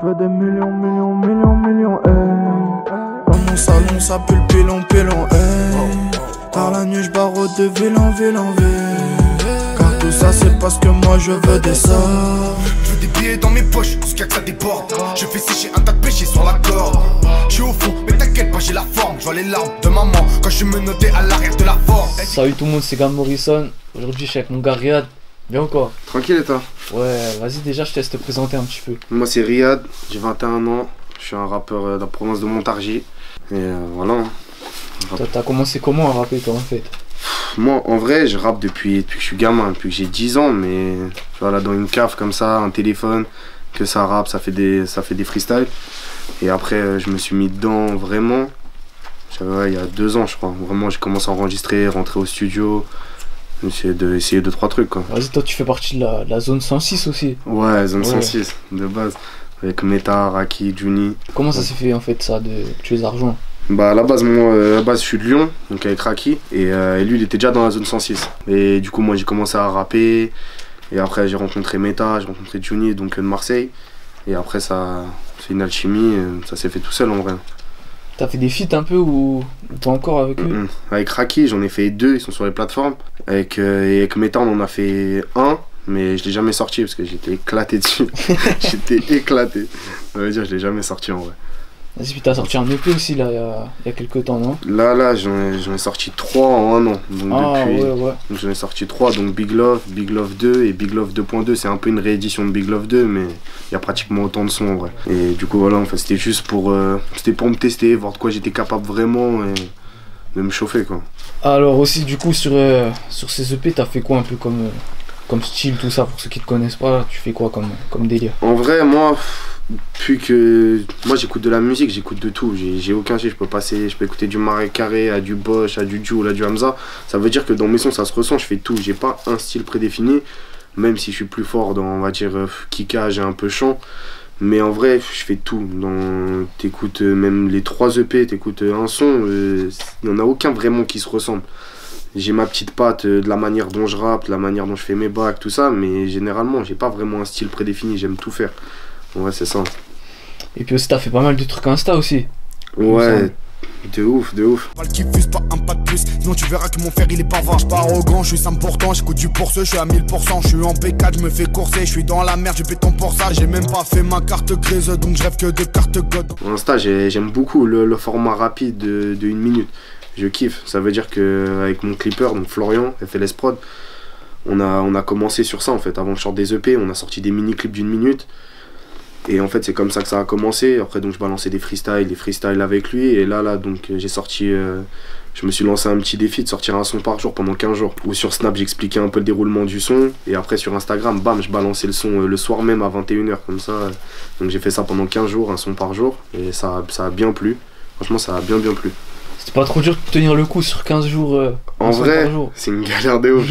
fais des millions, millions, millions, millions, Dans mon salon, ça pue le pilon, pilon, Tard la nuit, j'barre de ville en ville en ville. Car tout ça, c'est parce que moi, je veux des sorts. Je veux des billets dans mes poches, jusqu'à que ça déborde. Je fais sécher un tas de péchés sur la corde. Je suis au fond, mais t'inquiète pas, j'ai la forme. Je vois les larmes de maman quand je suis menotté à l'arrière de la forme. Salut tout le monde, c'est Gam Morrison. Aujourd'hui, je suis avec mon gars Riyad. Bien ou quoi? Tranquille et toi? Ouais, vas-y, déjà, je te laisse te présenter un petit peu. Moi, c'est Riyad, j'ai 21 ans. Je suis un rappeur de la province de Montargis. Et voilà. T'as commencé comment à rapper, toi, en fait? Moi, en vrai, je rappe depuis que je suis gamin, depuis que j'ai 10 ans. Mais voilà, dans une cave comme ça, un téléphone, que ça rappe, ça fait des freestyles. Et après, je me suis mis dedans vraiment. Ouais, il y a 2 ans, je crois. Vraiment, j'ai commencé à enregistrer, rentrer au studio. Essayer 2-3 trucs, quoi. Vas-y, toi, tu fais partie de la zone 106 aussi. Ouais, zone 106, de base. Avec Meta, Raki, Juni. Comment ça s'est fait, en fait, ça, que tu les as rejoints? Bah, à la base, moi, je suis de Lyon, donc avec Raki. Et lui, il était déjà dans la zone 106. Et du coup, moi, j'ai commencé à rapper. Et après, j'ai rencontré Meta, j'ai rencontré Juni, donc de Marseille. Et après, ça, c'est une alchimie, ça s'est fait tout seul, en vrai. T'as fait des feats un peu ou t'es encore avec eux? Avec Raki, j'en ai fait 2, ils sont sur les plateformes. Avec Meta, on en a fait 1, mais je l'ai jamais sorti parce que j'étais éclaté dessus. J'étais éclaté. Ça veut dire, je l'ai jamais sorti en vrai. Vas-y, puis t'as sorti un EP aussi là, il y a quelques temps, non? Là, j'en ai sorti 3 en 1 an. Donc ouais. Donc j'en ai sorti 3, donc Big Love 2 et Big Love 2.2. C'est un peu une réédition de Big Love 2, mais il y a pratiquement autant de sons en vrai. Et du coup, voilà, en fait, c'était juste pour me tester, voir de quoi j'étais capable vraiment et de me chauffer, quoi. Alors aussi, du coup, sur ces EP, t'as fait quoi un peu comme style, tout ça, pour ceux qui te connaissent pas, tu fais quoi comme délire? En vrai, moi, j'écoute de la musique, j'écoute de tout, j'ai aucun style, je peux écouter du Marais Carré à du Bosch, à du Jul, à du Hamza. Ça veut dire que dans mes sons ça se ressent, je fais tout, j'ai pas un style prédéfini, même si je suis plus fort dans, on va dire, kickage et un peu chant. Mais en vrai, je fais tout. T'écoutes même les 3 EP, t'écoutes un son, il n'y en a aucun vraiment qui se ressemble. J'ai ma petite patte de la manière dont je rappe, de la manière dont je fais mes bacs, tout ça, mais généralement, j'ai pas vraiment un style prédéfini, j'aime tout faire. Ouais, c'est ça. Et puis aussi, t'as fait pas mal de trucs Insta aussi. Ouais, de ouf. Qui fuse pas un pas de plus, sinon tu verras que mon fer il est pas vain. J'suis pas arrogant, je suis simple pourtant, j'écoute du pour ce, je suis à 1000%, je suis en P4, je me fais courser, je suis dans la merde, j'ai béton pour ça, j'ai même pas fait ma carte grise, donc je rêve que de carte God. Insta, j'aime beaucoup le format rapide de 1 minute. Je kiffe, ça veut dire qu'avec mon clipper, donc Florian, FLS Prod, on a commencé sur ça en fait. Avant que je sorte des EP, on a sorti des mini-clips d'1 minute. Et en fait, c'est comme ça que ça a commencé. Après, donc, je balançais des freestyles avec lui. Et là, donc, j'ai sorti. Je me suis lancé un petit défi de sortir un son par jour pendant 15 jours. Où sur Snap, j'expliquais un peu le déroulement du son. Et après, sur Instagram, bam, je balançais le son le soir même à 21h, comme ça. Donc, j'ai fait ça pendant 15 jours, un son par jour. Et ça a bien plu. Franchement, ça a bien plu. C'était pas trop dur de tenir le coup sur 15 jours? En vrai, c'est une galère de ouf.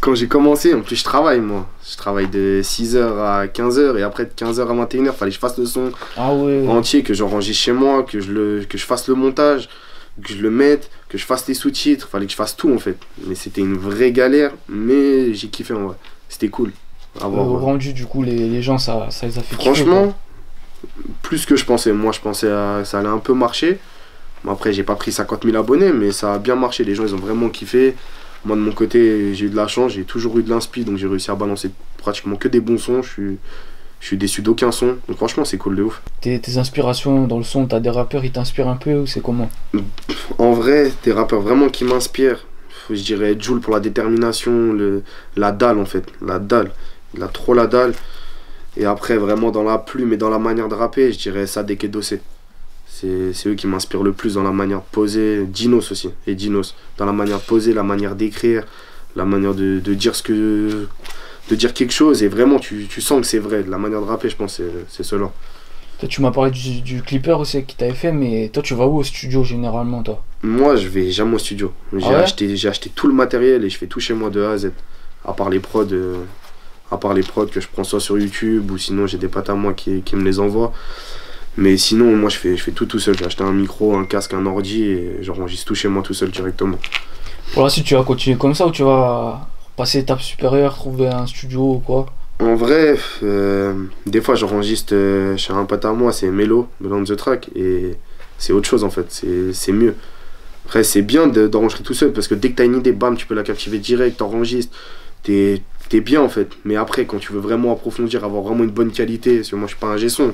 Quand j'ai commencé, en plus je travaille moi. Je travaille de 6h à 15h et après de 15h à 21h, fallait que je fasse le son entier, que j'enregistre chez moi, que je fasse le montage, que je le mette, que je fasse les sous-titres, fallait que je fasse tout en fait. Mais c'était une vraie galère, mais j'ai kiffé en vrai. C'était cool. Au rendu du coup, les gens, ça les a fait kiffer. Franchement, plus que je pensais. Moi je pensais que ça allait un peu marcher. Bon, après j'ai pas pris 50 000 abonnés, mais ça a bien marché. Les gens ils ont vraiment kiffé. Moi de mon côté j'ai eu de la chance, j'ai toujours eu de l'inspi, donc j'ai réussi à balancer pratiquement que des bons sons. Je suis déçu d'aucun son, donc franchement c'est cool de ouf. Tes inspirations dans le son, t'as des rappeurs, ils t'inspirent un peu ou c'est comment? En vrai, des rappeurs vraiment qui m'inspirent, je dirais Jul pour la détermination, la dalle en fait, la dalle, il a trop la dalle. Et après vraiment dans la plume et dans la manière de rapper, je dirais Sadek et Dossé. C'est eux qui m'inspirent le plus dans la manière de poser. Dinos aussi, et Dinos. Dans la manière de poser, la manière d'écrire, la manière de dire de dire quelque chose. Et vraiment, tu sens que c'est vrai. La manière de rapper, je pense, c'est cela. Toi, tu m'as parlé du clipper aussi qui t'avait fait, mais toi, tu vas où au studio généralement, toi? Moi, je vais jamais au studio. J'ai acheté tout le matériel et je fais tout chez moi de A à Z. À part les prods que je prends soit sur YouTube ou sinon j'ai des potes à moi qui me les envoient. Mais sinon, moi, je fais tout seul. J'ai acheté un micro, un casque, un ordi et j'enregistre tout chez moi tout seul directement. Pour la suite, tu vas continuer comme ça ou tu vas passer étape supérieure, trouver un studio ou quoi? En vrai, des fois j'enregistre chez un pote à moi, c'est Melo on the Track, et c'est autre chose en fait, c'est mieux. Après c'est bien d'enregistrer tout seul, parce que dès que t'as une idée, bam, tu peux la captiver direct, t'enregistres, t'es bien en fait. Mais après, quand tu veux vraiment approfondir, avoir vraiment une bonne qualité, parce que moi je suis pas un ingé-son,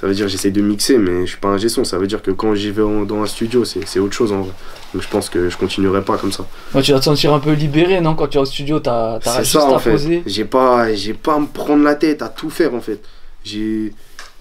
ça veut dire que j'essaie de mixer, mais je suis pas un ingé-son, ça veut dire que quand j'y vais dans un studio, c'est autre chose en vrai. Donc je pense que je continuerai pas comme ça. Ouais, tu vas te sentir un peu libéré, non? Quand tu es au studio, t'as C'est juste ça à en fait. poser. J'ai pas à me prendre la tête à tout faire en fait. Je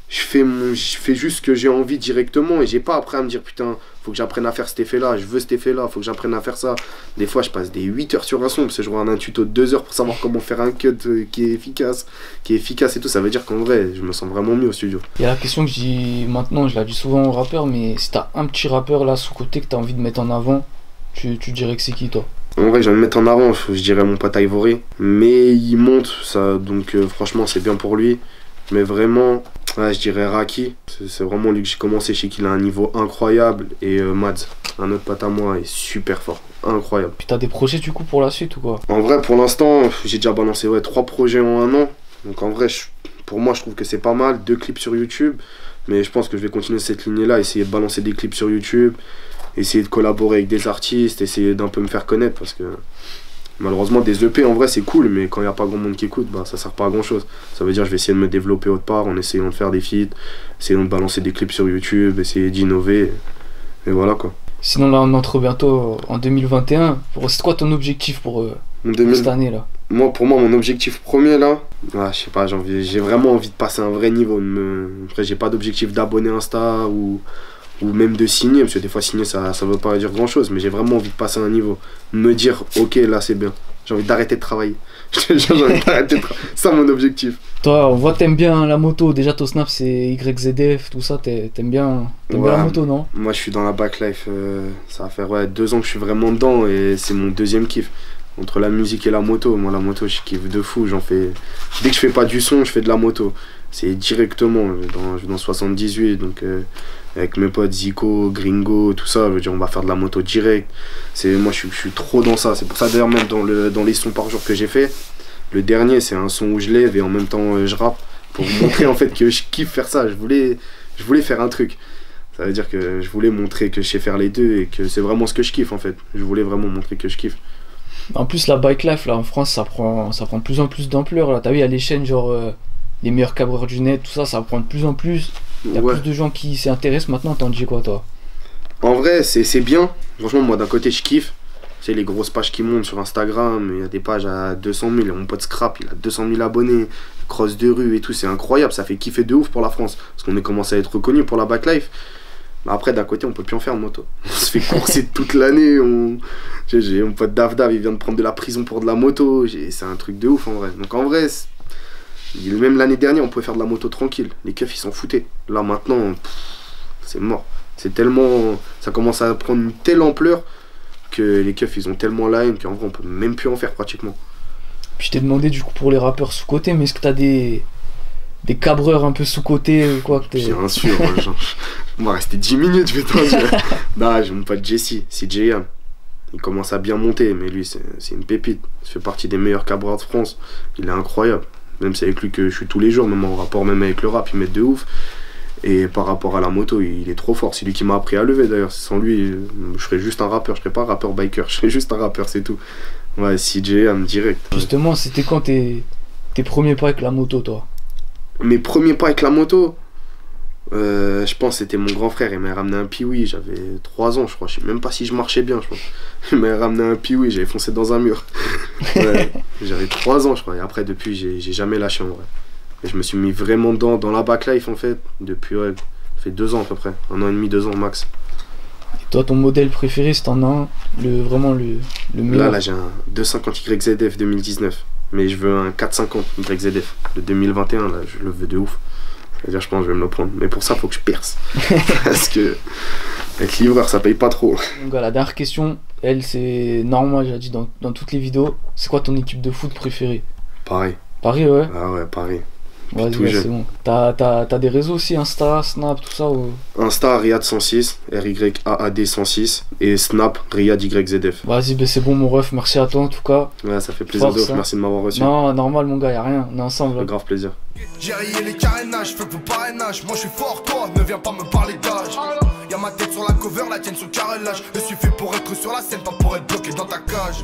fais juste ce que j'ai envie directement, et j'ai pas après à me dire putain, faut que j'apprenne à faire cet effet là, je veux cet effet là, faut que j'apprenne à faire ça. Des fois je passe des 8 heures sur un son parce que je regarde un tuto de 2 heures pour savoir comment faire un cut qui est efficace et tout. Ça veut dire qu'en vrai je me sens vraiment mieux au studio. Il y a la question que je dis maintenant, je la dis souvent aux rappeurs, mais si t'as un petit rappeur là sous côté que t'as envie de mettre en avant, tu dirais que c'est qui toi? En vrai, j'ai envie de mettre en avant, je dirais mon pote Ivory, mais il monte ça, donc franchement c'est bien pour lui. Mais vraiment, ouais, je dirais Raki. C'est vraiment lui que j'ai commencé. Je sais qu'il a un niveau incroyable. Et Mads, un autre pote à moi, est super fort. Incroyable. Puis t'as des projets du coup pour la suite ou quoi? En vrai, pour l'instant, j'ai déjà balancé 3 projets en un an. Donc en vrai, pour moi, je trouve que c'est pas mal. 2 clips sur YouTube. Mais je pense que je vais continuer cette lignée-là. Essayer de balancer des clips sur YouTube. Essayer de collaborer avec des artistes. Essayer d'un peu me faire connaître. Parce que malheureusement, des EP en vrai c'est cool, mais quand il n'y a pas grand monde qui écoute, bah ça sert pas à grand chose. Ça veut dire que je vais essayer de me développer autre part en essayant de faire des feats, essayant de balancer des clips sur YouTube, essayer d'innover, et voilà quoi. Sinon là on entre bientôt en 2021. C'est quoi ton objectif pour cette année là? Pour moi, mon objectif premier là, je sais pas, j'ai vraiment envie de passer un vrai niveau. Après, j'ai pas d'objectif d'abonner Insta ou même de signer, parce que des fois signer ça veut pas dire grand chose, mais j'ai vraiment envie de passer un niveau, me dire ok là c'est bien, j'ai envie d'arrêter de travailler. J'ai envie d'arrêter de travailler, c'est ça mon objectif. Toi on voit que t'aimes bien la moto, déjà ton snap c'est YZF, tout ça, t'aimes bien la moto non? Moi je suis dans la backlife, ça va faire 2 ans que je suis vraiment dedans, et c'est mon deuxième kiff. Entre la musique et la moto, moi la moto je kiffe de fou, j'en fais, dès que je fais pas du son je fais de la moto, c'est directement, je vais dans 78, donc avec mes potes Zico, Gringo, tout ça, je veux dire on va faire de la moto direct. Moi je suis trop dans ça, c'est pour ça d'ailleurs même dans les sons par jour que j'ai fait, le dernier c'est un son où je lève et en même temps je rappe, pour vous montrer en fait que je kiffe faire ça, je voulais faire un truc. Ça veut dire que je voulais montrer que je sais faire les deux et que c'est vraiment ce que je kiffe en fait, je voulais vraiment montrer que je kiffe. En plus la bike life là en France ça prend de plus en plus d'ampleur là, t'as vu il y a les chaînes genre les meilleurs cabreurs du net, tout ça, ça prend de plus en plus. Il y a plus de gens qui s'y intéressent maintenant, t'en dis quoi toi? En vrai c'est bien, franchement moi d'un côté je kiffe. C'est les grosses pages qui montent sur Instagram, il y a des pages à 200 000, mon pote Scrap il a 200 000 abonnés, cross de rue et tout, c'est incroyable, ça fait kiffer de ouf pour la France, parce qu'on est commencé à être reconnu pour la backlife. Mais après d'un côté on peut plus en faire de moto, on se fait courser toute l'année, j'ai mon pote Davdav il vient de prendre de la prison pour de la moto, c'est un truc de ouf en vrai. Donc en vrai, même l'année dernière on pouvait faire de la moto tranquille, les keufs ils s'en foutaient. Là maintenant, c'est mort, c'est tellement, ça commence à prendre une telle ampleur que les keufs ils ont tellement la haine qu'en vrai on peut même plus en faire pratiquement. Puis je t'ai demandé du coup pour les rappeurs sous-côté, mais est-ce que t'as des cabreurs un peu sous-côté ou quoi que bien sûr, genre, on va rester 10 minutes, je vais t'en dire. Bah, j'ai mon pote Jesse, CJM. Il commence à bien monter, mais lui, c'est une pépite. Il fait partie des meilleurs cabreurs de France. Il est incroyable. Même c'est avec lui que je suis tous les jours, même en rapport même avec le rap, il met de ouf. Et par rapport à la moto, il est trop fort. C'est lui qui m'a appris à lever d'ailleurs. Sans lui, je serais juste un rappeur. Je serais pas un rappeur biker, je serais juste un rappeur, c'est tout. Ouais, CJM direct. Justement, c'était quand tes premiers pas avec la moto, toi? Mes premiers pas avec la moto, je pense que c'était mon grand frère, il m'a ramené un Piwi, j'avais 3 ans je crois, je sais même pas si je marchais bien je crois. Il m'a ramené un Piwi, j'avais foncé dans un mur. Ouais, j'avais 3 ans je crois, et après depuis j'ai jamais lâché en vrai. Et je me suis mis vraiment dans la backlife en fait, depuis ça fait 2 ans à peu près, 1 an et demi, 2 ans max. Et toi ton modèle préféré c'est en un, vraiment le meilleur? Là j'ai un 250 YZF 2019. Mais je veux un 450 YZF de 2021, là, je le veux de ouf. C'est-à-dire, je pense que je vais me le prendre. Mais pour ça, il faut que je perce. Parce que être livreur, ça paye pas trop. Donc, la dernière question, elle, c'est normal, j'ai dit dans toutes les vidéos. C'est quoi ton équipe de foot préférée? Paris. Paris, ouais. Ah ouais, Paris. Vas-y, tout ouais, jeune. c'est bon. T'as des réseaux aussi, Insta, Snap, tout ça ou... Insta, Riyad106, RYAAD106, et Snap, RiyadYZF. Vas-y, ben c'est bon, mon ref. Merci à toi en tout cas. Ouais, ça fait plaisir de Force, ouf, hein. merci de m'avoir reçu. Non, normal, mon gars, y'a rien. On est ensemble. Un grave plaisir. J'ai rayé les carénages, fais vos parrainages. Moi je suis fort, toi, ne viens pas me parler d'âge. Y'a ma tête sur la cover, la tienne sur le carrelage. Je suis fait pour être sur la scène, pas pour être bloqué dans ta cage.